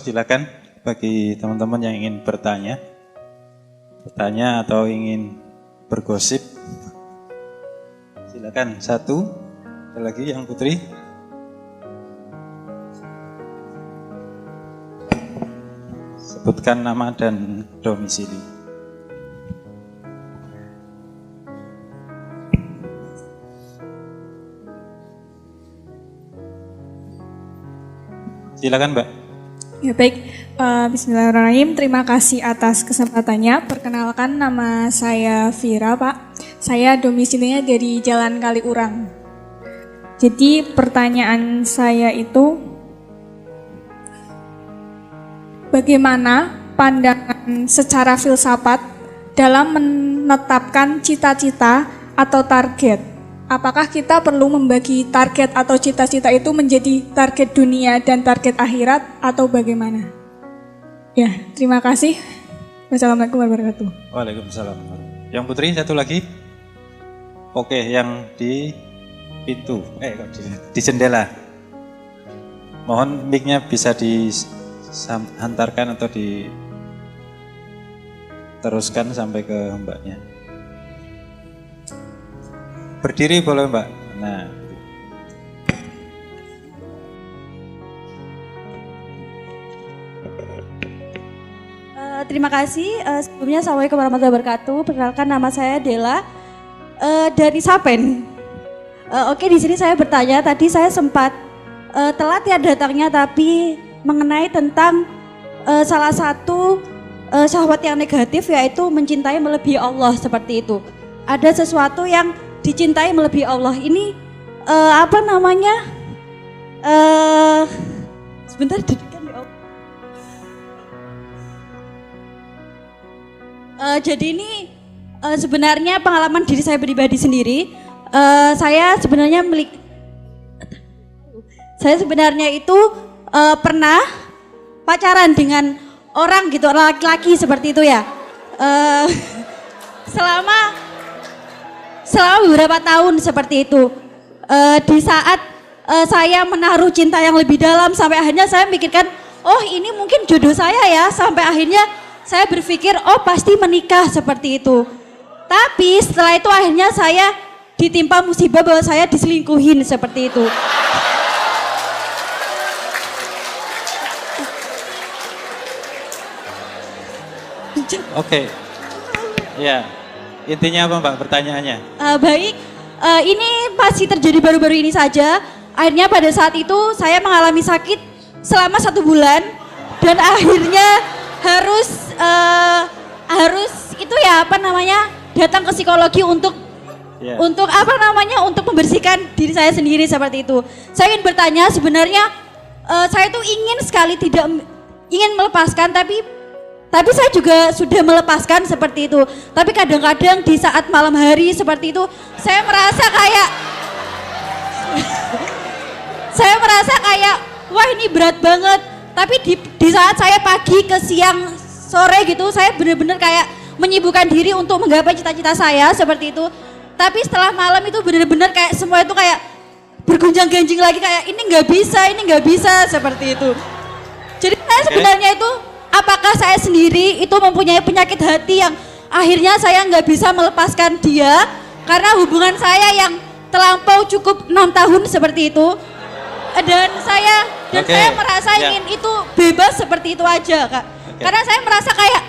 silakan bagi teman-teman yang ingin bertanya atau ingin bergosip. Silakan, satu. Ada lagi yang Putri. Sebutkan nama dan domisili. Silakan, Mbak. Ya baik, bismillahirrahmanirrahim. Terima kasih atas kesempatannya. Perkenalkan, nama saya Vira, Pak. Saya domisilinya dari Jalan Kaliurang. Jadi pertanyaan saya itu, bagaimana pandangan secara filsafat dalam menetapkan cita-cita atau target? Apakah kita perlu membagi target atau cita-cita itu menjadi target dunia dan target akhirat atau bagaimana? Ya, terima kasih. Wassalamualaikum warahmatullahi wabarakatuh. Waalaikumsalam. Yang Putri, satu lagi. Oke, yang di pintu, di jendela. Mohon mic-nya bisa dihantarkan atau diteruskan sampai ke mbaknya. Berdiri boleh, Mbak. Nah. Terima kasih. Sebelumnya Assalamualaikum warahmatullahi wabarakatuh. Perkenalkan, nama saya Dela dari Sapen. Oke, di sini saya bertanya. Tadi saya sempat telat ya datangnya, tapi mengenai tentang salah satu syahwat yang negatif, yaitu mencintai melebihi Allah seperti itu. Ada sesuatu yang dicintai melebihi Allah. Ini apa namanya? Sebentar, dudukkan ya Allah. Jadi ini sebenarnya pengalaman diri saya pribadi sendiri. Saya sebenarnya itu pernah pacaran dengan orang gitu, laki-laki seperti itu ya. Selama beberapa tahun seperti itu. Di saat saya menaruh cinta yang lebih dalam, sampai akhirnya saya mikirkan, oh ini mungkin jodoh saya ya. Sampai akhirnya saya berpikir, oh pasti menikah seperti itu. Tapi setelah itu akhirnya saya ditimpa musibah bahwa saya diselingkuhin seperti itu. Oke. Ya. Intinya apa, Mbak, pertanyaannya? Baik, ini masih terjadi baru-baru ini saja. Akhirnya pada saat itu saya mengalami sakit selama 1 bulan. Dan akhirnya harus itu ya datang ke psikologi untuk untuk membersihkan diri saya sendiri seperti itu. Saya ingin bertanya, sebenarnya saya tuh ingin sekali ingin melepaskan, tapi saya juga sudah melepaskan seperti itu. Tapi kadang-kadang di saat malam hari seperti itu, saya merasa kayak wah ini berat banget. Tapi di saat saya pagi ke siang sore gitu, saya benar-benar kayak menyibukkan diri untuk menggapai cita-cita saya seperti itu. Tapi setelah malam itu benar-benar kayak semua itu kayak bergonjang-ganjing lagi, kayak ini nggak bisa seperti itu. Jadi saya sebenarnya itu, apakah saya sendiri itu mempunyai penyakit hati yang akhirnya saya nggak bisa melepaskan dia karena hubungan saya yang terlampau cukup 6 tahun seperti itu, dan saya merasa ingin itu bebas seperti itu aja, Kak. Karena saya merasa kayak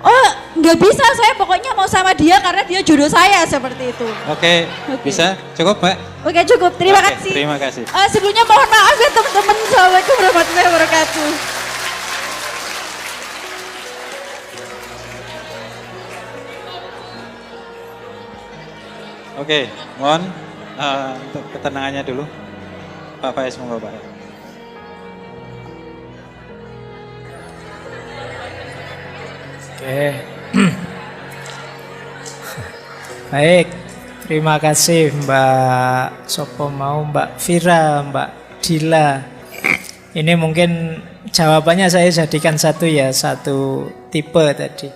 oh nggak bisa, saya pokoknya mau sama dia karena dia jodoh saya seperti itu. Oke. Bisa cukup, Mbak? Oke, cukup. Terima kasih. Terima kasih. Sebelumnya mohon maaf ya teman-teman. Assalamualaikum warahmatullahi wabarakatuh. Oke, mohon untuk ketenangannya dulu. Pak Faiz, monggo, Pak. Oke. Baik, terima kasih Mbak Mbak Vira, Mbak Dila. Ini mungkin jawabannya saya jadikan satu tipe tadi.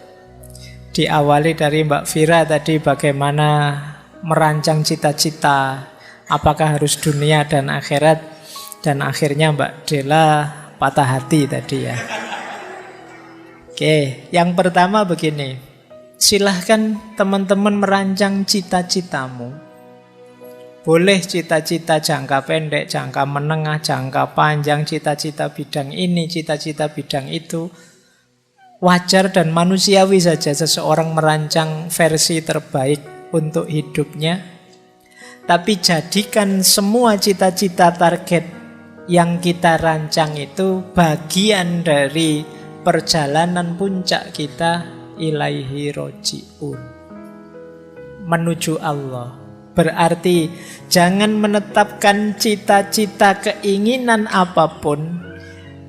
Diawali dari Mbak Vira tadi, bagaimana merancang cita-cita, apakah harus dunia dan akhirat, dan akhirnya Mbak Dela patah hati tadi ya. Oke, yang pertama begini. Silahkan teman-teman merancang cita-citamu. Boleh cita-cita jangka pendek, jangka menengah, jangka panjang, cita-cita bidang ini, cita-cita bidang itu. Wajar dan manusiawi saja seseorang merancang versi terbaik untuk hidupnya. Tapi jadikan semua cita-cita target yang kita rancang itu bagian dari perjalanan puncak kita ilaihi roji'un, menuju Allah. Berarti jangan menetapkan cita-cita keinginan apapun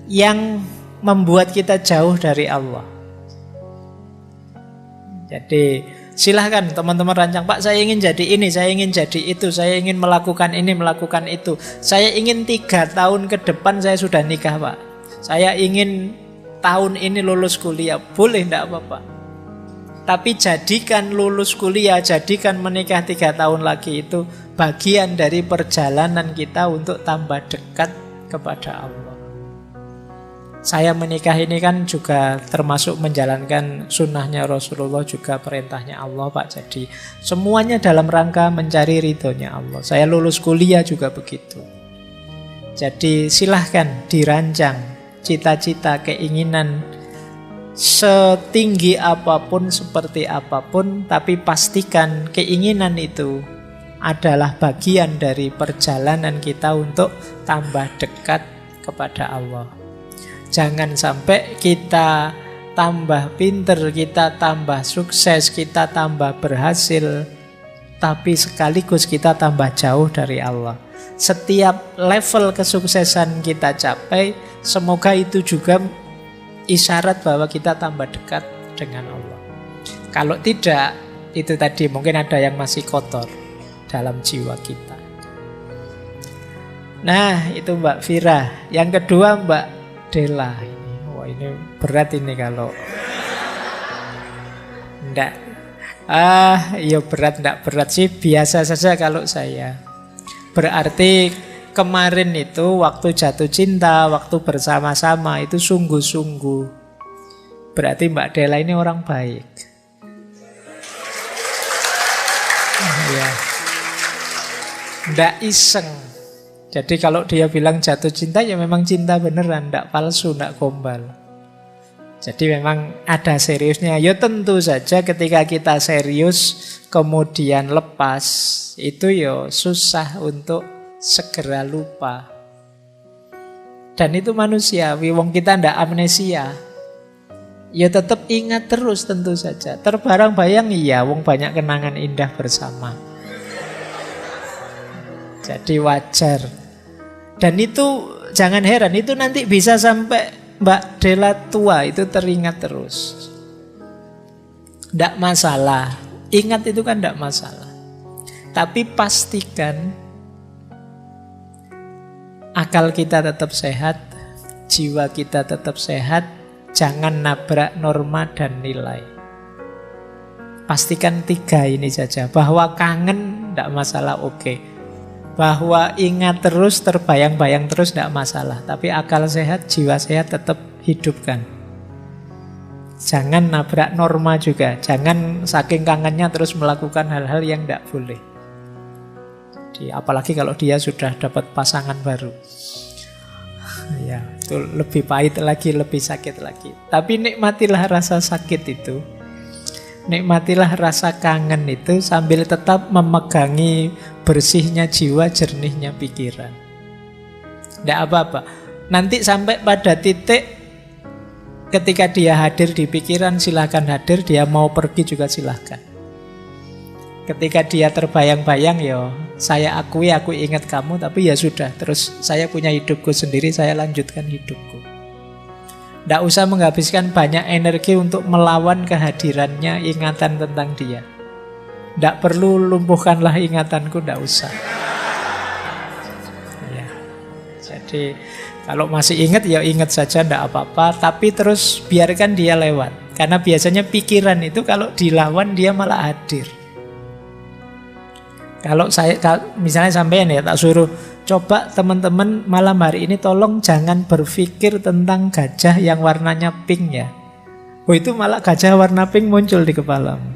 yang membuat kita jauh dari Allah. Jadi silahkan teman-teman rancang, Pak saya ingin jadi ini, saya ingin jadi itu, saya ingin melakukan ini, melakukan itu. Saya ingin 3 tahun ke depan saya sudah nikah Pak. Saya ingin tahun ini lulus kuliah, boleh tidak apa-apa. Tapi jadikan lulus kuliah, jadikan menikah 3 tahun lagi itu bagian dari perjalanan kita untuk tambah dekat kepada Allah. Saya menikah ini kan juga termasuk menjalankan sunnahnya Rasulullah, juga perintahnya Allah Pak. Jadi semuanya dalam rangka mencari ridhonya Allah. Saya lulus kuliah juga begitu. Jadi silahkan dirancang cita-cita, keinginan setinggi apapun, seperti apapun, tapi pastikan keinginan itu adalah bagian dari perjalanan kita untuk tambah dekat kepada Allah. Jangan sampai kita tambah pinter, kita tambah sukses, kita tambah berhasil, tapi sekaligus kita tambah jauh dari Allah. Setiap level kesuksesan kita capai, semoga itu juga isyarat bahwa kita tambah dekat dengan Allah. Kalau tidak, itu tadi mungkin ada yang masih kotor dalam jiwa kita. Nah, itu Mbak Fira. Yang kedua Mbak Dela. Wah, ini berat ini kalau enggak. Ya berat, enggak berat sih, biasa saja kalau saya. Berarti kemarin itu waktu jatuh cinta, waktu bersama-sama itu sungguh-sungguh. Berarti Mbak Dela ini orang baik. Ya. Nggak iseng. Jadi kalau dia bilang jatuh cinta ya memang cinta beneran, nggak palsu, nggak gombal. Jadi memang ada seriusnya. Ya tentu saja ketika kita serius kemudian lepas, itu ya susah untuk segera lupa. Dan itu manusiawi, wong kita ndak amnesia. Ya tetap ingat terus tentu saja. Terbarang bayang iya, wong banyak kenangan indah bersama. Jadi wajar. Dan itu jangan heran, itu nanti bisa sampai Mbak Dela tua itu teringat terus. Ndak masalah. Ingat itu kan ndak masalah. Tapi pastikan akal kita tetap sehat, jiwa kita tetap sehat, jangan nabrak norma dan nilai. Pastikan 3 ini saja, bahwa kangen tidak masalah, oke. Bahwa ingat terus, terbayang-bayang terus tidak masalah. Tapi akal sehat, jiwa sehat tetap hidupkan. Jangan nabrak norma juga, jangan saking kangennya terus melakukan hal-hal yang tidak boleh. Apalagi kalau dia sudah dapat pasangan baru. Ya, itu lebih pahit lagi, lebih sakit lagi. Tapi nikmatilah rasa sakit itu. Nikmatilah rasa kangen itu sambil tetap memegangi bersihnya jiwa, jernihnya pikiran. Tidak apa-apa. Nanti sampai pada titik ketika dia hadir di pikiran, silahkan hadir. Dia mau pergi juga silahkan. Ketika dia terbayang-bayang, ya saya akui, aku ingat kamu, tapi ya sudah, terus saya punya hidupku sendiri, saya lanjutkan hidupku. Tidak usah menghabiskan banyak energi untuk melawan kehadirannya, ingatan tentang dia. Tidak perlu lumpuhkanlah ingatanku, tidak usah. Ya. Jadi kalau masih ingat, ya ingat saja, tidak apa-apa, tapi terus biarkan dia lewat. Karena biasanya pikiran itu kalau dilawan dia malah hadir. Kalau saya misalnya sampean ya tak suruh Coba teman-teman malam hari ini tolong jangan berpikir tentang gajah yang warnanya pink ya. Oh itu malah gajah warna pink muncul di kepalamu.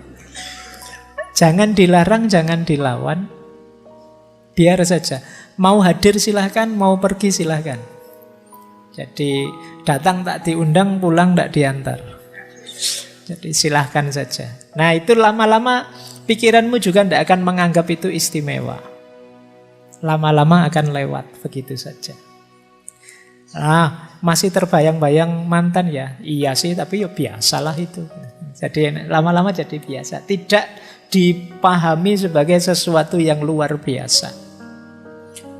Jangan dilarang, jangan dilawan. Biar saja. Mau hadir silahkan, mau pergi silahkan. Jadi datang tak diundang, pulang tak diantar. Jadi silahkan saja. Nah itu lama-lama pikiranmu juga tidak akan menganggap itu istimewa. Lama-lama akan lewat begitu saja. Nah, masih terbayang-bayang mantan ya? Iya sih, tapi ya biasalah itu. Jadi lama-lama jadi biasa. Tidak dipahami sebagai sesuatu yang luar biasa.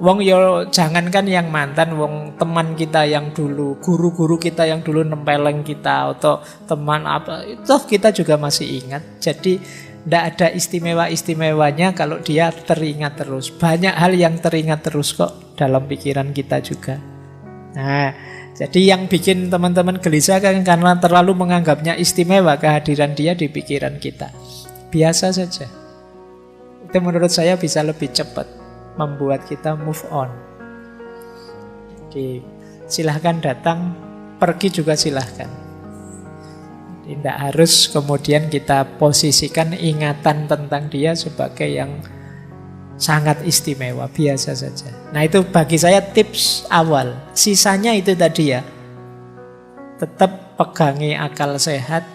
Wong yo jangankan yang mantan, wong teman kita yang dulu, guru-guru kita yang dulu nempeleng kita atau teman apa, itu kita juga masih ingat. Jadi tidak ada istimewa-istimewanya kalau dia teringat terus. Banyak hal yang teringat terus kok dalam pikiran kita juga. Nah, jadi yang bikin teman-teman gelisah kan karena terlalu menganggapnya istimewa kehadiran dia di pikiran kita. Biasa saja. Itu menurut saya bisa lebih cepat membuat kita move on. Jadi silahkan datang, pergi juga silahkan. Tidak harus kemudian kita posisikan ingatan tentang dia sebagai yang sangat istimewa, biasa saja. Nah itu bagi saya tips awal. Sisanya itu tadi ya, tetap pegangi akal sehat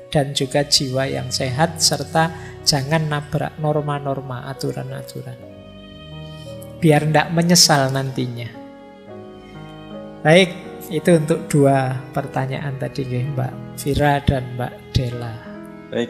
dan juga jiwa yang sehat, serta jangan nabrak norma-norma, aturan-aturan. Biar tidak menyesal nantinya. Baik. Itu untuk dua pertanyaan tadi Mbak Vira dan Mbak Della. Baik.